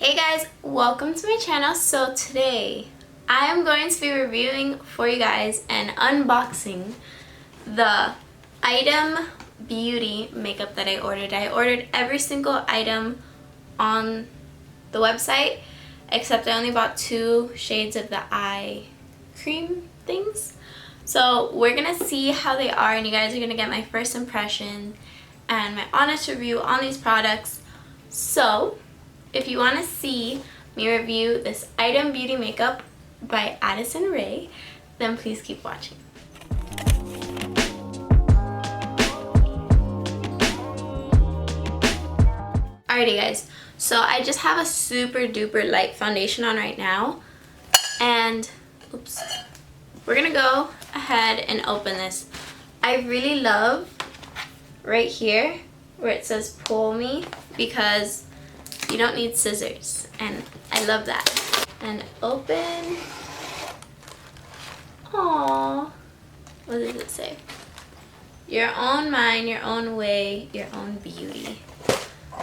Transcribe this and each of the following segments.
Hey guys, welcome to my channel. So today I am going to be reviewing for you guys and unboxing the Item Beauty makeup that I ordered. I ordered every single item on the website except I only bought 2 shades of the eye cream things. So we're gonna see how they are and you guys are gonna get my first impression and my honest review on these products. So if you want to see me review this Item Beauty makeup by Addison Rae, then please keep watching. Alrighty guys, so I just have a super duper light foundation on right now, and oops, we're gonna go ahead and open this. I really love right here where it says pull me because you don't need scissors, and I love that. And open. Aww. What does it say? Your own mind, your own way, your own beauty.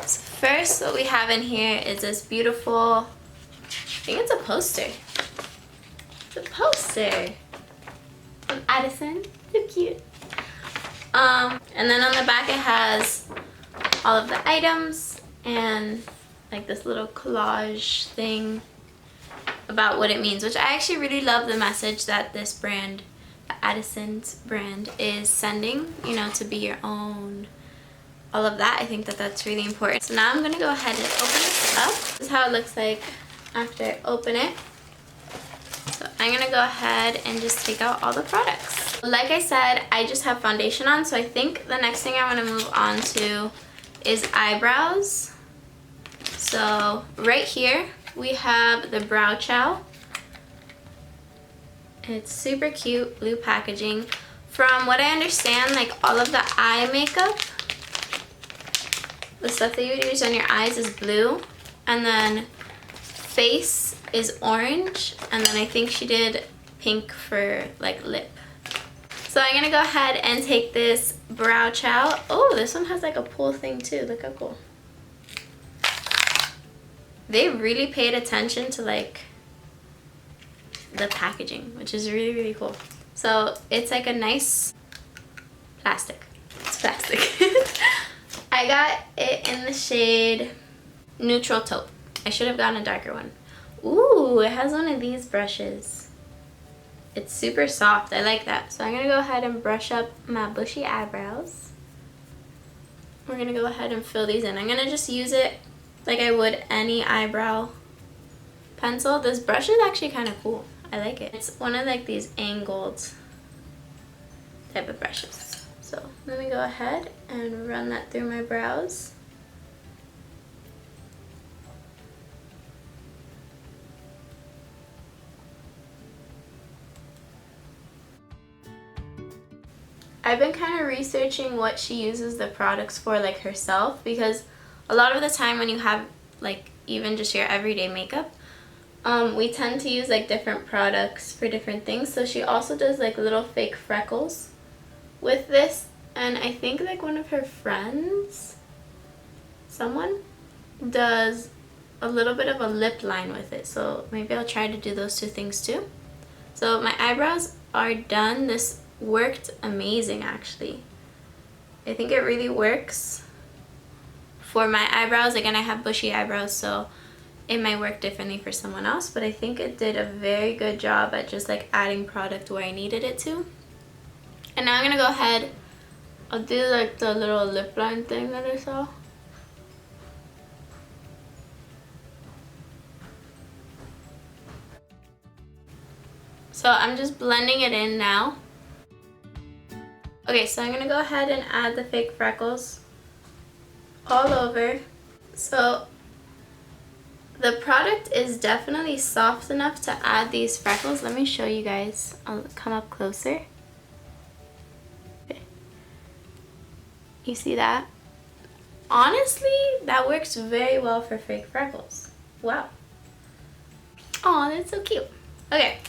So first, what we have in here is this beautiful, I think it's a poster. It's a poster from Addison. So cute. And then on the back it has all of the items and like this little collage thing about what it means, which I actually really love the message that this brand, Addison's brand, is sending, you know, to be your own, all of that. I think that that's really important. So now I'm going to go ahead and open this up. This is how it looks like after I open it. So I'm going to go ahead and just take out all the products. Like I said, I just have foundation on, so I think the next thing I want to move on to is eyebrows. So right here we have the Brow Chow. It's super cute, blue packaging. From what I understand, like all of the eye makeup, the stuff that you would use on your eyes is blue, and then face is orange, and then I think she did pink for like lip. So I'm gonna go ahead and take this Brow Chow. Oh, this one has like a pull thing too. Look how cool. They really paid attention to like the packaging, which is really, really cool. So it's like a nice plastic. It's plastic. I got it in the shade Neutral Taupe. I should have gotten a darker one. Ooh, it has one of these brushes. It's super soft. I like that. So I'm going to go ahead and brush up my bushy eyebrows. We're going to go ahead and fill these in. I'm going to just use it like I would any eyebrow pencil. This brush is actually kind of cool. I like it. It's one of like these angled type of brushes. So let me go ahead and run that through my brows. I've been kind of researching what she uses the products for, like herself, because a lot of the time when you have like even just your everyday makeup, we tend to use like different products for different things. So she also does like little fake freckles with this, and I think like one of her friends, someone, does a little bit of a lip line with it. So maybe I'll try to do those 2 things too. So my eyebrows are done. This worked amazing actually. I think it really works for my eyebrows. Again, I have bushy eyebrows, so it might work differently for someone else, but I think it did a very good job at just like adding product where I needed it to. And now I'm gonna go ahead, I'll do like the little lip line thing that I saw. So I'm just blending it in now. Okay, so I'm gonna go ahead and add the fake freckles all over. So the product is definitely soft enough to add these freckles. Let me show you guys. I'll come up closer. Okay. You see that? Honestly, that works very well for fake freckles. Wow. Oh, that's so cute. Okay,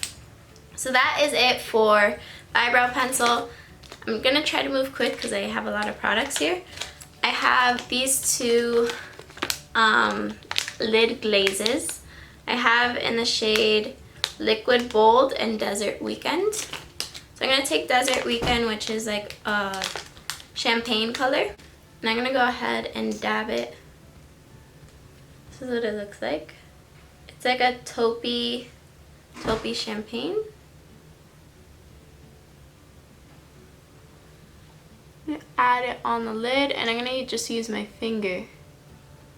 so that is it for the eyebrow pencil. I'm gonna try to move quick because I have a lot of products here. I have these 2 lid glazes. I have in the shade Liquid Bold and Desert Weekend. So I'm going to take Desert Weekend, which is like a champagne color. And I'm going to go ahead and dab it. This is what it looks like. It's like a taupey champagne. I'm going to add it on the lid, and I'm going to just use my finger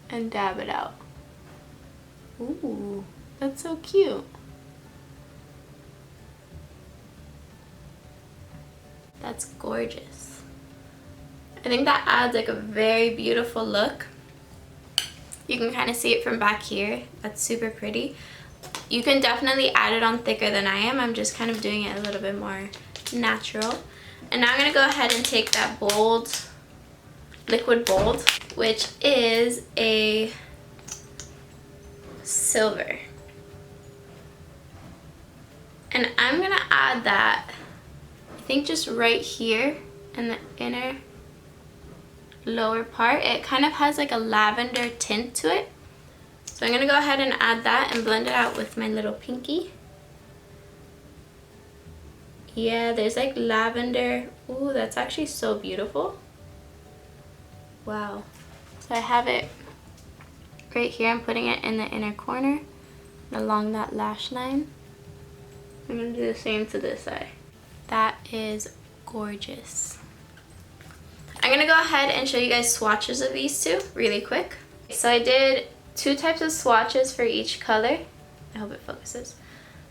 and dab it out. Ooh, that's so cute. That's gorgeous. I think that adds like a very beautiful look. You can kind of see it from back here. That's super pretty. You can definitely add it on thicker than I am. I'm just kind of doing it a little bit more natural. And now I'm going to go ahead and take that bold, Liquid Bold, which is a silver. And I'm going to add that, I think just right here in the inner lower part. It kind of has like a lavender tint to it. So I'm going to go ahead and add that and blend it out with my little pinky. Yeah, there's like lavender. Ooh, that's actually so beautiful. Wow. So I have it right here. I'm putting it in the inner corner along that lash line. I'm going to do the same to this eye. That is gorgeous. I'm going to go ahead and show you guys swatches of these two really quick. So I did 2 types of swatches for each color. I hope it focuses.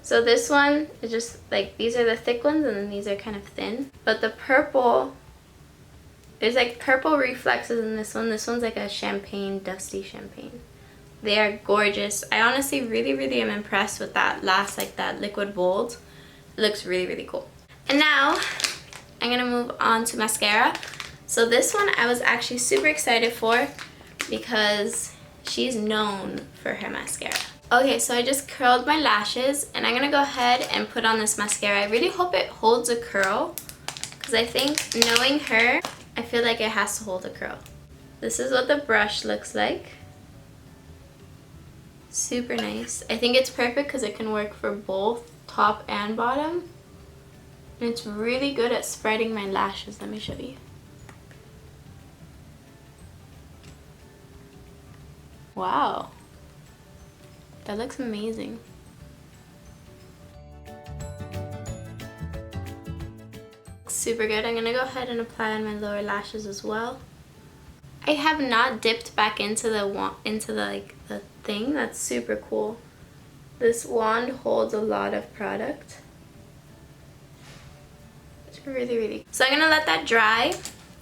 So this one is just like, these are the thick ones and then these are kind of thin. But the purple, there's like purple reflexes in this one. This one's like a champagne, dusty champagne. They are gorgeous. I honestly really am impressed with that last, like that Liquid Bold. It looks really cool. And now I'm gonna move on to mascara. So this one I was actually super excited for because she's known for her mascara. Okay, so I just curled my lashes and I'm gonna go ahead and put on this mascara. I really hope it holds a curl because I think, knowing her, I feel like it has to hold a curl. This is what the brush looks like. Super nice. I think it's perfect because it can work for both top and bottom. And it's really good at spreading my lashes. Let me show you. Wow. That looks amazing. Super good. I'm gonna go ahead and apply on my lower lashes as well. I have not dipped back into the thing. That's super cool. This wand holds a lot of product. It's really. So I'm gonna let that dry,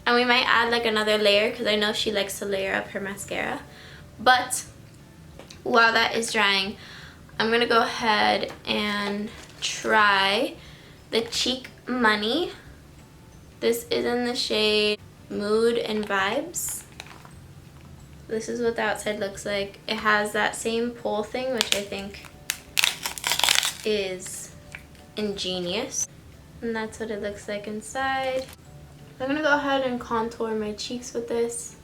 and we might add like another layer because I know she likes to layer up her mascara. But while that is drying, I'm gonna go ahead and try the Cheek Money. This is in the shade Mood and Vibes. This is what the outside looks like. It has that same pole thing, which I think is ingenious. And that's what it looks like inside. I'm gonna go ahead and contour my cheeks with this.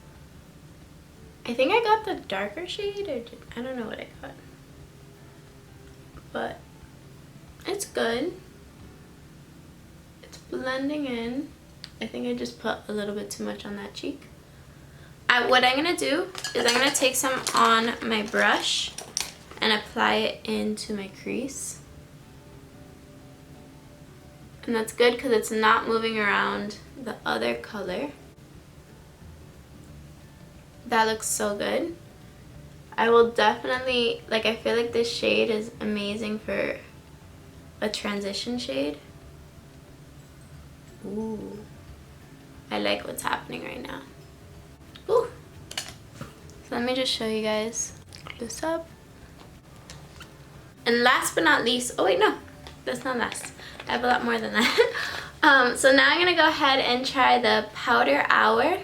I think I got the darker shade, or I don't know what I got. But it's good. It's blending in. I think I just put a little bit too much on that cheek. What I'm going to do is I'm going to take some on my brush and apply it into my crease. And that's good because it's not moving around the other color. That looks so good. I will definitely, like, I feel like this shade is amazing for a transition shade. Ooh. I like what's happening right now. Ooh. So let me just show you guys this up. And last but not least, oh wait, no, that's not last. I have a lot more than that. So now I'm gonna go ahead and try the Powder Hour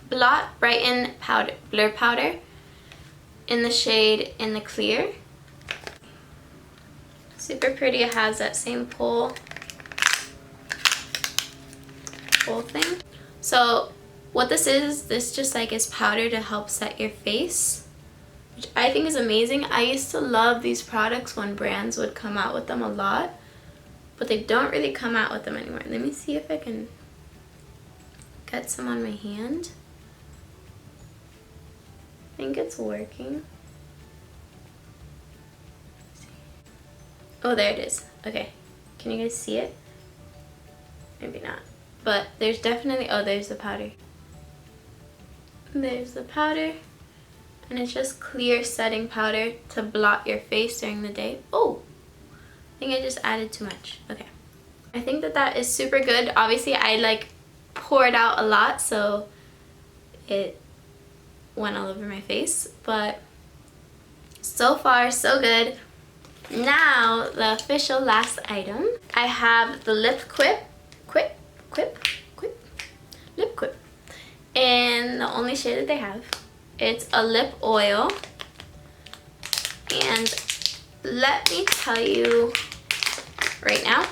Blot Brighten Powder, Blur Powder in the shade In the Clear. Super pretty. It has that same pole thing. So what this just like is powder to help set your face. which I think is amazing. I used to love these products when brands would come out with them a lot, but they don't really come out with them anymore. Let me see if I can get some on my hand. I think it's working. Oh, there it is. Okay, can you guys see it? Maybe not, but there's definitely, oh, there's the powder. There's the powder, and it's just clear setting powder to blot your face during the day. Oh, I think I just added too much. Okay, I think that that is super good. Obviously I like poured out a lot, so it went all over my face, but so far so good. Now the official last item, I have the lip lip quip, and the only shade that they have, it's a lip oil. And let me tell you right now,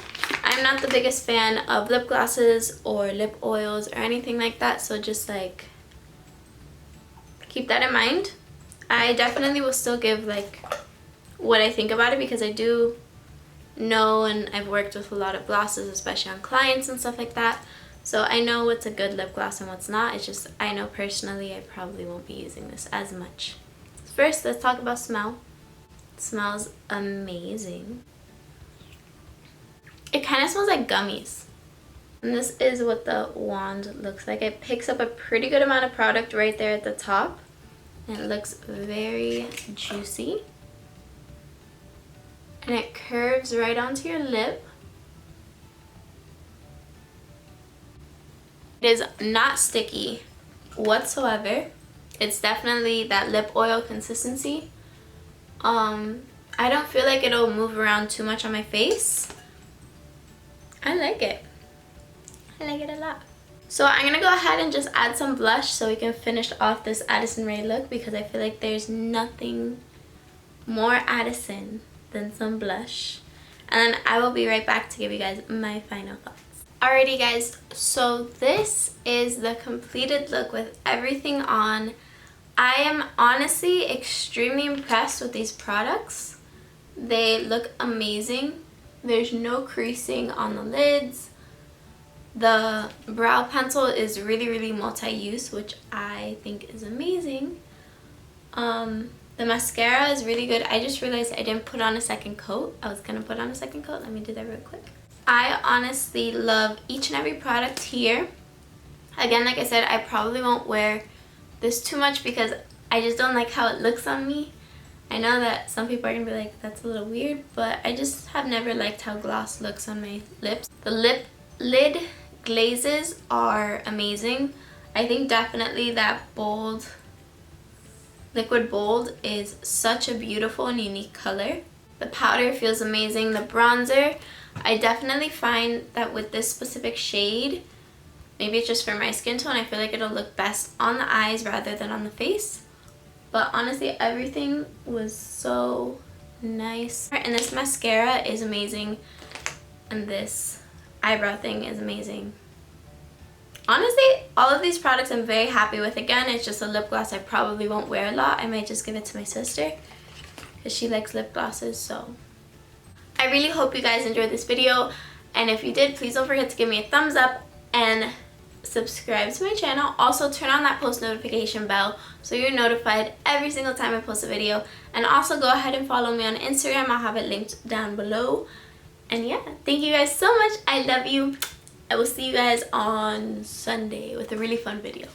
I'm not the biggest fan of lip glosses or lip oils or anything like that, so just like keep that in mind. I definitely will still give like what I think about it, because I do know, and I've worked with a lot of glosses, especially on clients and stuff like that, so I know what's a good lip gloss and what's not. It's just I know personally I probably won't be using this as much. First, let's talk about smell. It smells amazing. It kind of smells like gummies. And this is what the wand looks like. It picks up a pretty good amount of product right there at the top, and it looks very juicy. And it curves right onto your lip. It is not sticky whatsoever. It's definitely that lip oil consistency. I don't feel like it'll move around too much on my face. I like it. I like it a lot. So I'm gonna go ahead and just add some blush so we can finish off this Addison Rae look, because I feel like there's nothing more Addison than some blush. And then I will be right back to give you guys my final thoughts. Alrighty guys, so this is the completed look with everything on. I am honestly extremely impressed with these products. They look amazing. There's no creasing on the lids. The brow pencil is really multi-use, which I think is amazing. The mascara is really good. I just realized I didn't put on a second coat. I was gonna put on a second coat. Let me do that real quick. I honestly love each and every product here. Again, like I said, I probably won't wear this too much because I just don't like how it looks on me. I know that some people are gonna be like, that's a little weird, but I just have never liked how gloss looks on my lips. The lip lid glazes are amazing. I think definitely that bold, liquid bold is such a beautiful and unique color. The powder feels amazing. The bronzer, I definitely find that with this specific shade, maybe it's just for my skin tone, I feel like it'll look best on the eyes rather than on the face. But honestly, everything was so nice. And this mascara is amazing. And this eyebrow thing is amazing. Honestly, all of these products I'm very happy with. Again, it's just a lip gloss I probably won't wear a lot. I might just give it to my sister because she likes lip glosses. So I really hope you guys enjoyed this video. And if you did, please don't forget to give me a thumbs up and subscribe to my channel. Also turn on that post notification bell so you're notified every single time I post a video. And also go ahead and follow me on Instagram. I'll have it linked down below. And yeah, thank you guys so much. I love you. I will see you guys on Sunday with a really fun video.